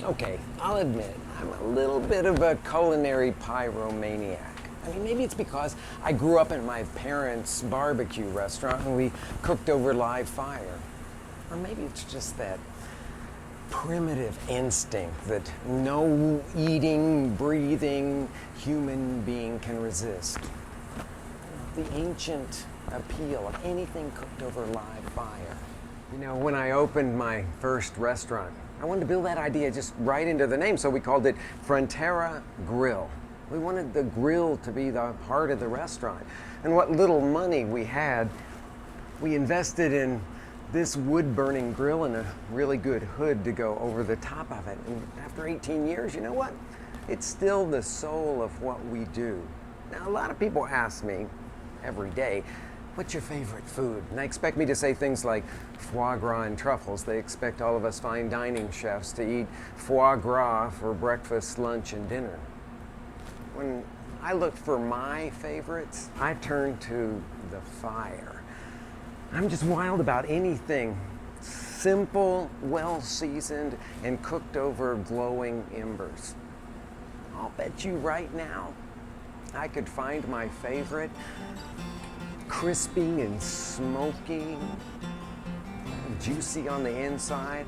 Okay, I'll admit, I'm a little bit of a culinary pyromaniac. I mean, maybe it's because I grew up in my parents' barbecue restaurant and we cooked over live fire. Or maybe it's just that primitive instinct that no eating, breathing human being can resist. The ancient appeal of anything cooked over live fire. You know, when I opened my first restaurant, I wanted to build that idea just right into the name, so we called it Frontera Grill. We wanted the grill to be the heart of the restaurant. And what little money we had, we invested in this wood-burning grill and a really good hood to go over the top of it. And after 18 years, you know what? It's still the soul of what we do. Now, a lot of people ask me every day, what's your favorite food? And they expect me to say things like foie gras and truffles. They expect all of us fine dining chefs to eat foie gras for breakfast, lunch, and dinner. When I look for my favorites, I turn to the fire. I'm just wild about anything simple, well-seasoned, and cooked over glowing embers. I'll bet you right now I could find my favorite crispy and smoky, juicy on the inside,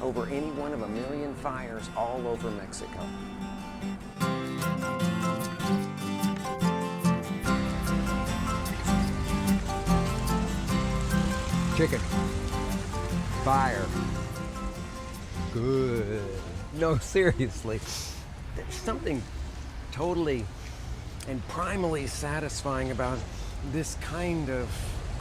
over any one of a million fires all over Mexico. Chicken. Fire. Good. No, seriously. There's something totally and primally satisfying about this kind of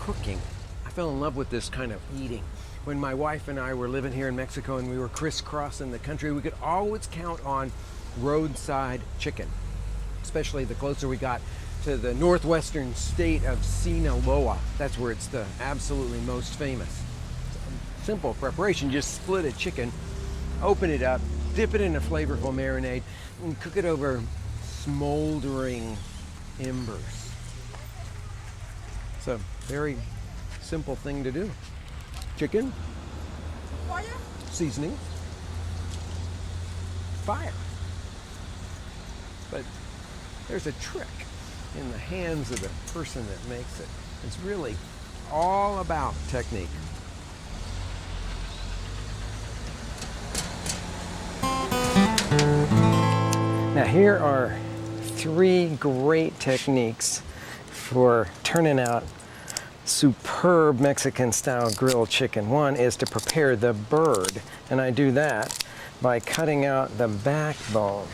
cooking. I fell in love with this kind of eating. When my wife and I were living here in Mexico and we were crisscrossing the country, we could always count on roadside chicken, especially the closer we got to the northwestern state of Sinaloa. That's where it's the absolutely most famous. Simple preparation, just split a chicken, open it up, dip it in a flavorful marinade, and cook it over smoldering embers. It's a very simple thing to do. Chicken, seasoning, fire. But there's a trick in the hands of the person that makes it. It's really all about technique. Now here are 3 great techniques for turning out superb Mexican-style grilled chicken. One is to prepare the bird, and I do that by cutting out the backbone.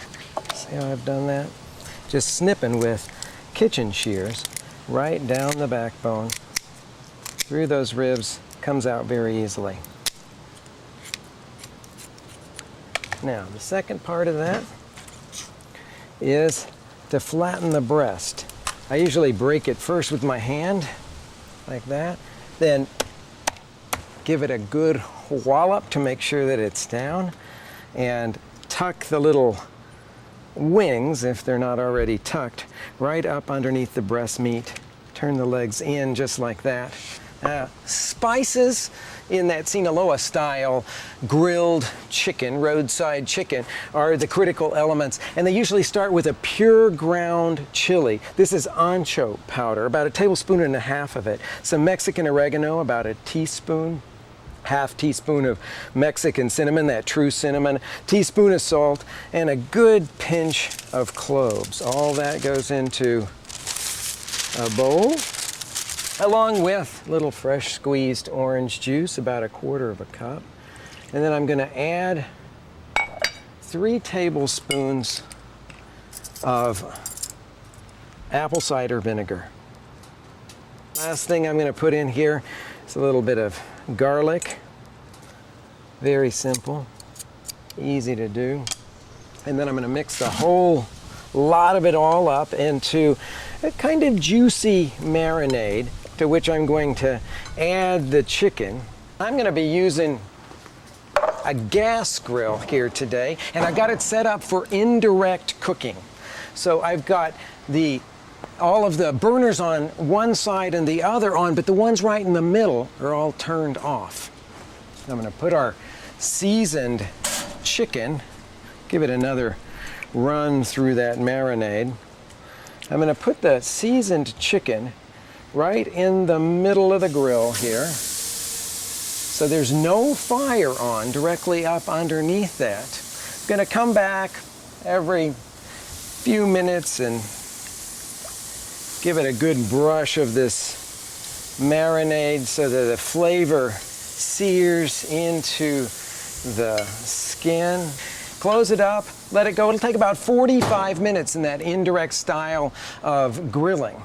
See how I've done that? Just snipping with kitchen shears right down the backbone through those ribs. Comes out very easily. Now, the second part of that is to flatten the breast. I usually break it first with my hand, like that, then give it a good wallop to make sure that it's down, and tuck the little wings, if they're not already tucked, right up underneath the breast meat. Turn the legs in just like that. Spices in that Sinaloa style grilled chicken, roadside chicken, are the critical elements, and they usually start with a pure ground chili. This is ancho powder, about a tablespoon and a half of it. Some Mexican oregano, about a teaspoon. Half teaspoon of Mexican cinnamon, that true cinnamon, teaspoon of salt, and a good pinch of cloves. All that goes into a bowl, along with a little fresh squeezed orange juice, about a quarter of a cup. And then I'm going to add 3 tablespoons of apple cider vinegar. Last thing I'm going to put in here is a little bit of garlic. Very simple, easy to do. And then I'm going to mix the whole lot of it all up into a kind of juicy marinade, to which I'm going to add the chicken. I'm going to be using a gas grill here today, and I got it set up for indirect cooking. So I've got all of the burners on one side and the other on, but the ones right in the middle are all turned off. I'm going to put our seasoned chicken give it another run through that marinade. I'm going to put the seasoned chicken right in the middle of the grill here. So there's no fire on directly up underneath that. I'm going to come back every few minutes and give it a good brush of this marinade so that the flavor sears into the skin. Close it up, let it go. It'll take about 45 minutes in that indirect style of grilling.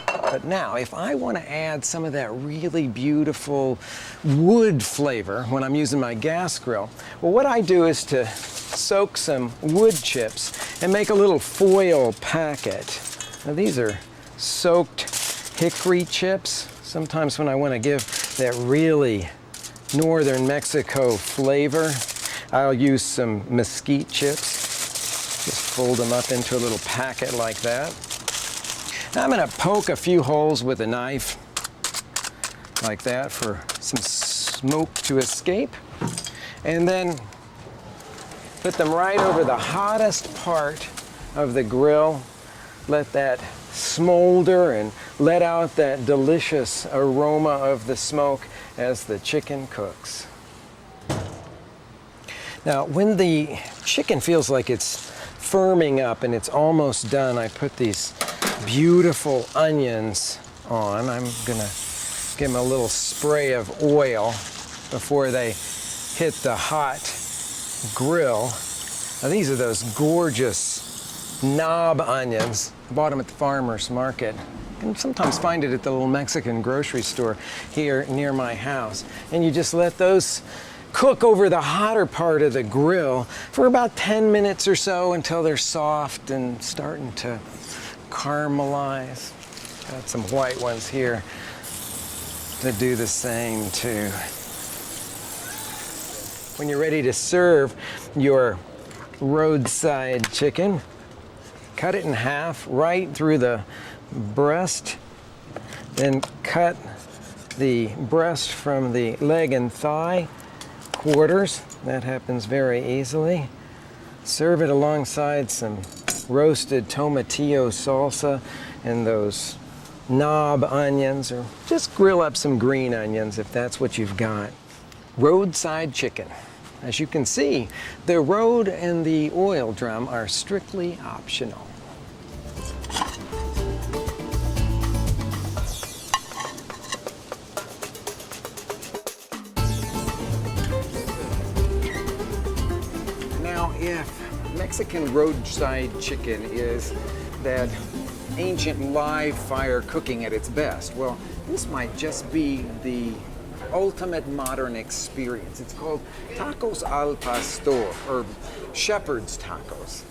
But now, if I want to add some of that really beautiful wood flavor when I'm using my gas grill, well, what I do is to soak some wood chips and make a little foil packet. Now, these are soaked hickory chips. Sometimes when I want to give that really northern Mexico flavor, I'll use some mesquite chips. Just fold them up into a little packet like that. Now I'm going to poke a few holes with a knife like that for some smoke to escape. And then put them right over the hottest part of the grill. Let that smolder and let out that delicious aroma of the smoke as the chicken cooks. Now, when the chicken feels like it's firming up and it's almost done, I put these beautiful onions on. I'm gonna give them a little spray of oil before they hit the hot grill. Now, these are those gorgeous knob onions. I bought them at the farmer's market. You can sometimes find it at the little Mexican grocery store here near my house. And you just let those cook over the hotter part of the grill for about 10 minutes or so until they're soft and starting to caramelize. Got some white ones here to do the same too. When you're ready to serve your roadside chicken, cut it in half right through the breast, then cut the breast from the leg and thigh quarters. That happens very easily. Serve it alongside some roasted tomatillo salsa and those knob onions, or just grill up some green onions if that's what you've got. Roadside chicken. As you can see, the road and the oil drum are strictly optional. If Mexican roadside chicken is that ancient live fire cooking at its best, well, this might just be the ultimate modern experience. It's called tacos al pastor, or shepherd's tacos.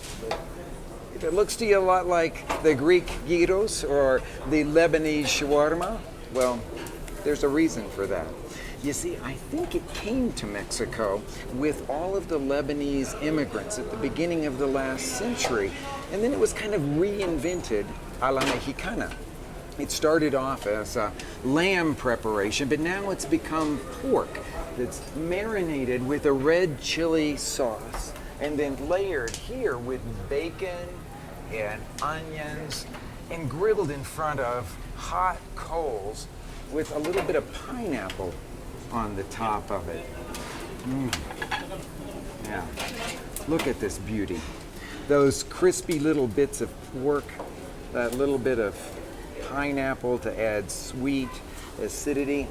If it looks to you a lot like the Greek gyros or the Lebanese shawarma, well, there's a reason for that. You see, I think it came to Mexico with all of the Lebanese immigrants at the beginning of the last century, and then it was kind of reinvented a la mexicana. It started off as a lamb preparation, but now it's become pork that's marinated with a red chili sauce and then layered here with bacon and onions and grilled in front of hot coals with a little bit of pineapple on the top of it. Yeah, look at this beauty. Those crispy little bits of pork, that little bit of pineapple to add sweet acidity.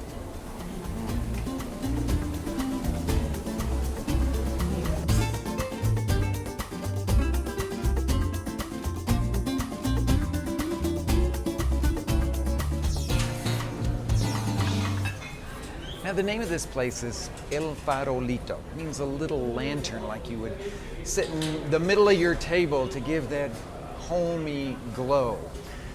Now, the name of this place is El Farolito. It means a little lantern, like you would sit in the middle of your table to give that homey glow.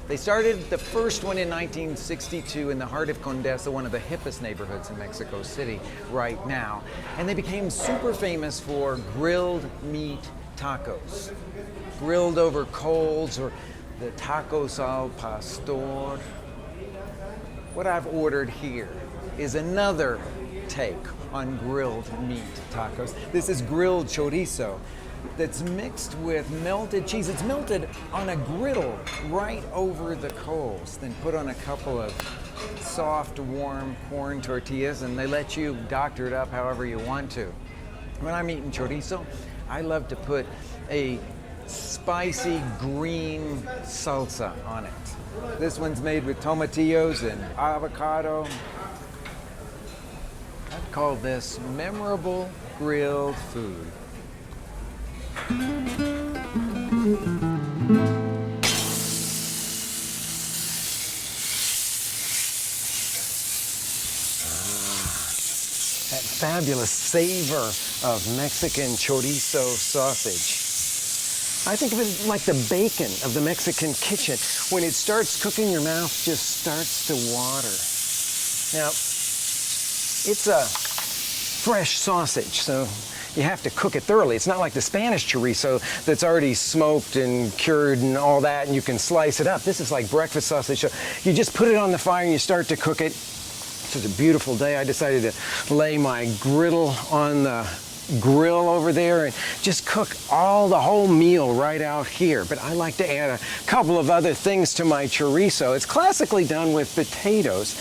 They started the first one in 1962 in the heart of Condesa, one of the hippest neighborhoods in Mexico City right now. And they became super famous for grilled meat tacos. Grilled over coals, or the tacos al pastor. What I've ordered here is another take on grilled meat tacos. This is grilled chorizo. that's mixed with melted cheese. It's melted on a griddle right over the coals, then put on a couple of soft, warm corn tortillas, and they let you doctor it up however you want to. When I'm eating chorizo, I love to put a spicy green salsa on it. This one's made with tomatillos and avocado. I'd call this memorable grilled food. That fabulous savor of Mexican chorizo sausage. I think of it like the bacon of the Mexican kitchen. When it starts cooking, your mouth just starts to water. Now, it's a fresh sausage, so you have to cook it thoroughly. It's not like the Spanish chorizo that's already smoked and cured and all that, and you can slice it up. This is like breakfast sausage. So you just put it on the fire and you start to cook it. It's a beautiful day. I decided to lay my griddle on the grill over there and just cook the whole meal right out here. But I like to add a couple of other things to my chorizo. It's classically done with potatoes,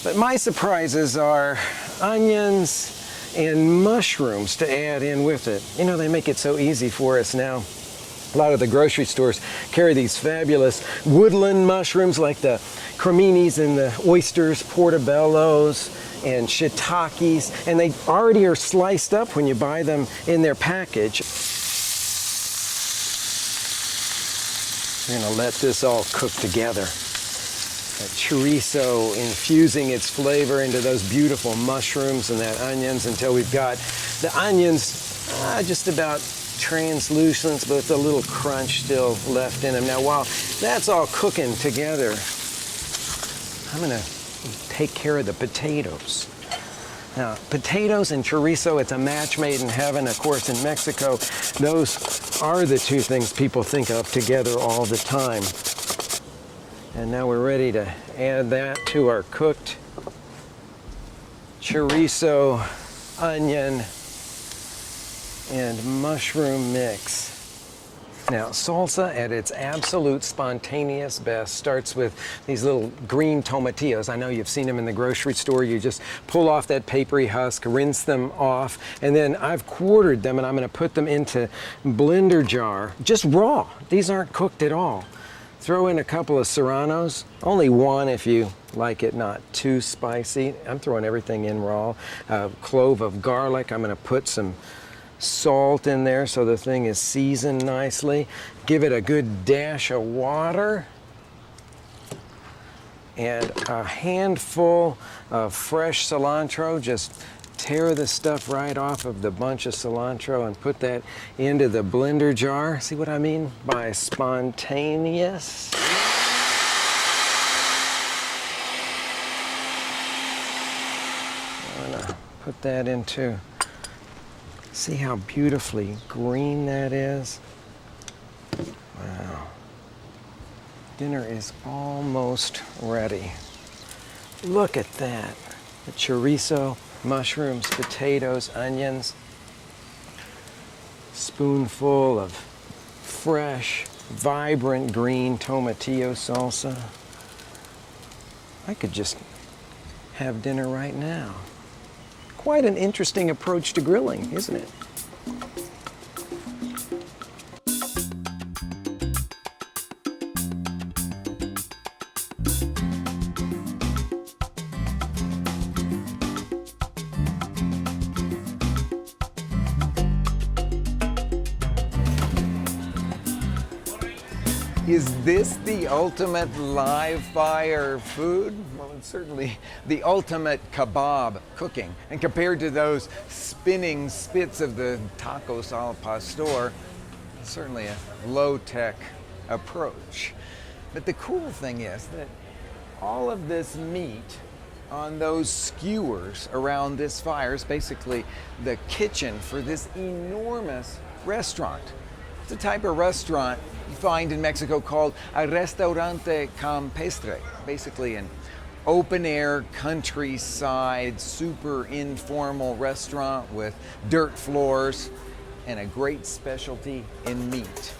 but my surprises are onions and mushrooms to add in with it. You know, they make it so easy for us now. A lot of the grocery stores carry these fabulous woodland mushrooms like the creminis and the oysters, portobellos, and shiitakes, and they already are sliced up when you buy them in their package. We're gonna let this all cook together. That chorizo infusing its flavor into those beautiful mushrooms and that onions until we've got the onions just about translucent, but with a little crunch still left in them. Now, while that's all cooking together, I'm gonna take care of the potatoes. Now, potatoes and chorizo, it's a match made in heaven. Of course, in Mexico, those are the two things people think of together all the time. And now we're ready to add that to our cooked chorizo, onion, and mushroom mix. Now, salsa at its absolute spontaneous best starts with these little green tomatillos. I know you've seen them in the grocery store. You just pull off that papery husk, rinse them off, and then I've quartered them and I'm gonna put them into blender jar, just raw. These aren't cooked at all. Throw in a couple of serranos, only one if you like it not too spicy. I'm throwing everything in raw. A clove of garlic. I'm gonna put some salt in there so the thing is seasoned nicely. Give it a good dash of water and a handful of fresh cilantro. Just tear the stuff right off of the bunch of cilantro and put that into the blender jar. See what I mean by spontaneous? I'm gonna put that into. See how beautifully green that is? Wow. Dinner is almost ready. Look at that. The chorizo, mushrooms, potatoes, onions. Spoonful of fresh, vibrant green tomatillo salsa. I could just have dinner right now. Quite an interesting approach to grilling, isn't it? Is this the ultimate live fire food? Well, it's certainly the ultimate kebab cooking. And compared to those spinning spits of the tacos al pastor, it's certainly a low-tech approach. But the cool thing is that all of this meat on those skewers around this fire is basically the kitchen for this enormous restaurant. It's a type of restaurant you find in Mexico called a restaurante campestre, basically an open-air, countryside, super informal restaurant with dirt floors and a great specialty in meat.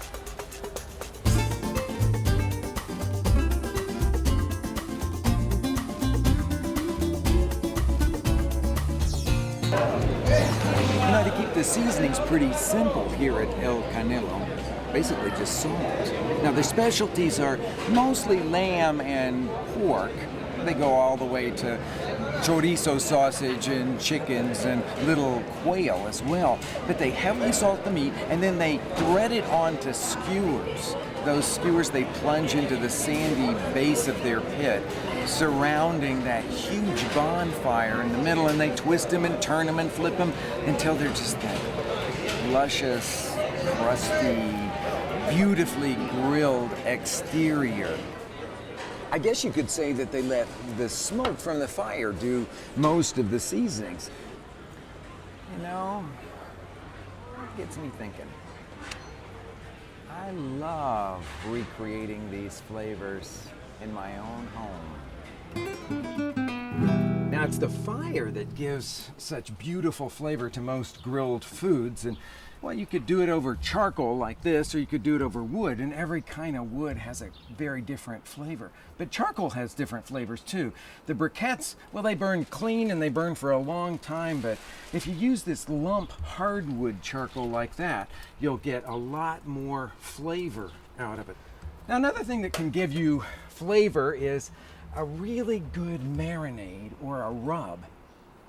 Now, to keep the seasonings pretty simple here at El Canelo, basically just salt. Now, the specialties are mostly lamb and pork. They go all the way to chorizo sausage and chickens and little quail as well. But they heavily salt the meat and then they thread it onto skewers. Those skewers they plunge into the sandy base of their pit, surrounding that huge bonfire in the middle, and they twist them and turn them and flip them until they're just that luscious, crusty, beautifully grilled exterior. I guess you could say that they let the smoke from the fire do most of the seasonings. You know, it gets me thinking. I love recreating these flavors in my own home. Now, it's the fire that gives such beautiful flavor to most grilled foods. And well, you could do it over charcoal like this, or you could do it over wood, and every kind of wood has a very different flavor. But charcoal has different flavors too. The briquettes, well, they burn clean and they burn for a long time, but if you use this lump hardwood charcoal like that, you'll get a lot more flavor out of it. Now, another thing that can give you flavor is a really good marinade or a rub.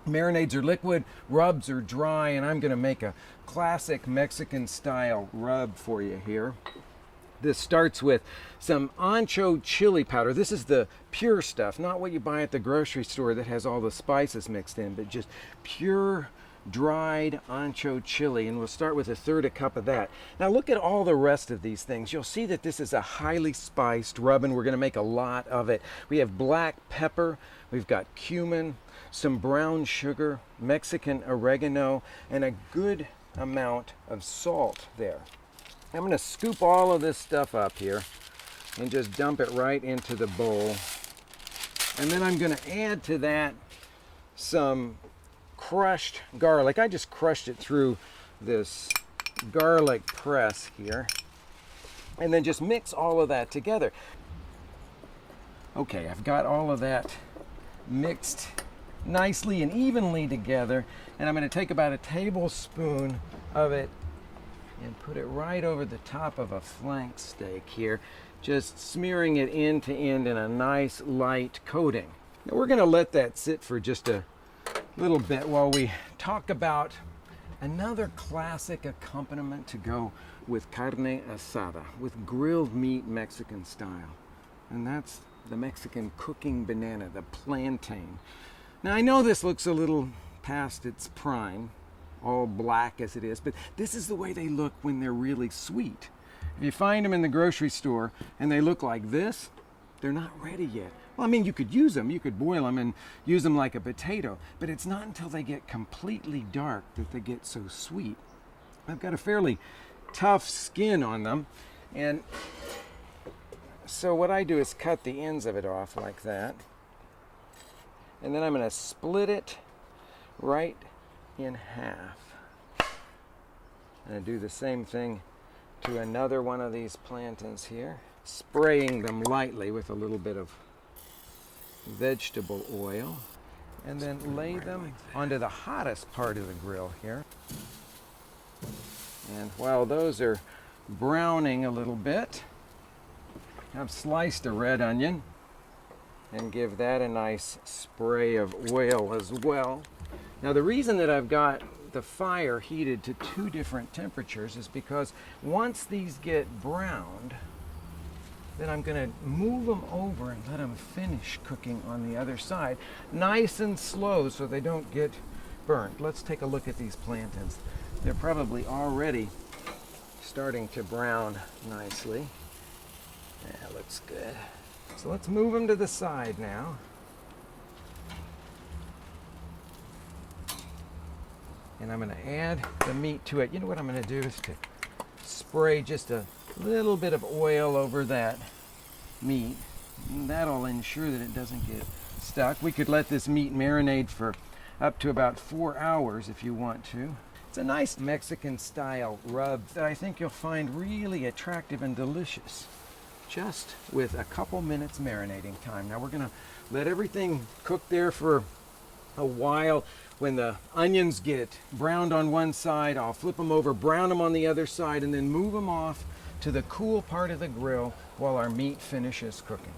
Marinades are liquid, rubs are dry, and I'm going to make a classic Mexican style rub for you here. This starts with some ancho chili powder. This is the pure stuff, not what you buy at the grocery store that has all the spices mixed in, but just pure dried ancho chili, and we'll start with 1/3 cup of that. Now look at all the rest of these things. You'll see that this is a highly spiced rub, and we're going to make a lot of it. We have black pepper, we've got cumin, some brown sugar, Mexican oregano, and a good amount of salt there. I'm going to scoop all of this stuff up here and just dump it right into the bowl. And then I'm going to add to that some crushed garlic. I just crushed it through this garlic press here. And then just mix all of that together. Okay, I've got all of that mixed nicely and evenly together, and I'm going to take about a tablespoon of it and put it right over the top of a flank steak here, just smearing it end to end in a nice light coating. Now we're going to let that sit for just a little bit while we talk about another classic accompaniment to go with carne asada, with grilled meat Mexican style, and that's the Mexican cooking banana, the plantain. Now, I know this looks a little past its prime, all black as it is, but this is the way they look when they're really sweet. If you find them in the grocery store and they look like this, they're not ready yet. Well, I mean, you could use them, you could boil them and use them like a potato, but it's not until they get completely dark that they get so sweet. I've got a fairly tough skin on them, and so what I do is cut the ends of it off like that. And then I'm going to split it right in half. And I do the same thing to another one of these plantains here, spraying them lightly with a little bit of vegetable oil, and then lay them onto the hottest part of the grill here. And while those are browning a little bit, I've sliced a red onion and give that a nice spray of oil as well. Now, the reason that I've got the fire heated to 2 different temperatures is because once these get browned, then I'm going to move them over and let them finish cooking on the other side, nice and slow so they don't get burnt. Let's take a look at these plantains. They're probably already starting to brown nicely. Yeah, looks good. So let's move them to the side now. And I'm going to add the meat to it. You know what I'm going to do is to spray just a little bit of oil over that meat. And that'll ensure that it doesn't get stuck. We could let this meat marinate for up to about 4 hours if you want to. It's a nice Mexican style rub that I think you'll find really attractive and delicious, just with a couple minutes marinating time. Now we're gonna let everything cook there for a while. When the onions get browned on one side, I'll flip them over, brown them on the other side, and then move them off to the cool part of the grill while our meat finishes cooking.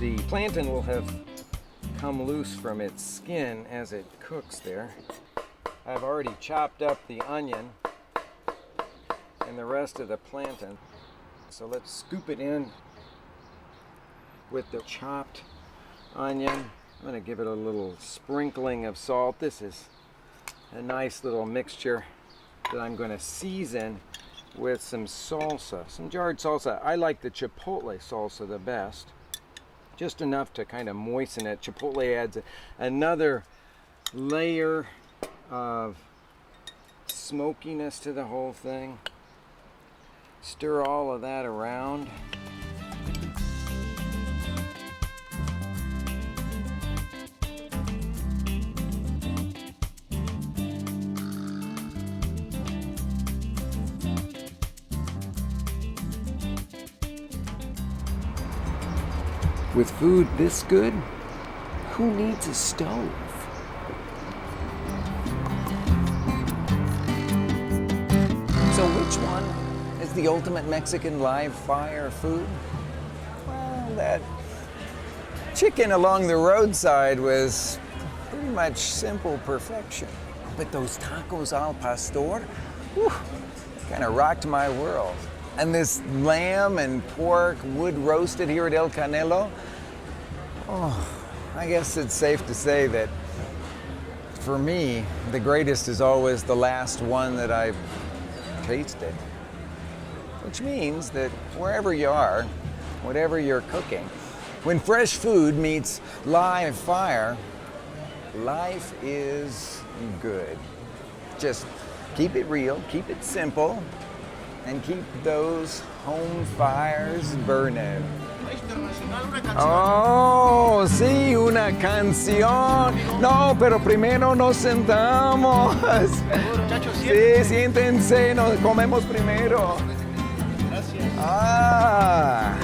The plantain will have come loose from its skin as it cooks there. I've already chopped up the onion and the rest of the plantain. So let's scoop it in with the chopped onion. I'm going to give it a little sprinkling of salt. This is a nice little mixture that I'm going to season with some salsa, some jarred salsa. I like the chipotle salsa the best. Just enough to kind of moisten it. Chipotle adds another layer of smokiness to the whole thing. Stir all of that around. With food this good, who needs a stove? So which one is the ultimate Mexican live fire food? Well, that chicken along the roadside was pretty much simple perfection. But those tacos al pastor, kind of rocked my world. And this lamb and pork wood roasted here at El Canelo, I guess it's safe to say that for me, the greatest is always the last one that I've tasted. Which means that wherever you are, whatever you're cooking, when fresh food meets live fire, life is good. Just keep it real, keep it simple, and keep those home fires burning. Oh, sí, una canción. No, pero primero nos sentamos. Sí, siéntense, nos comemos primero. Gracias. Ah.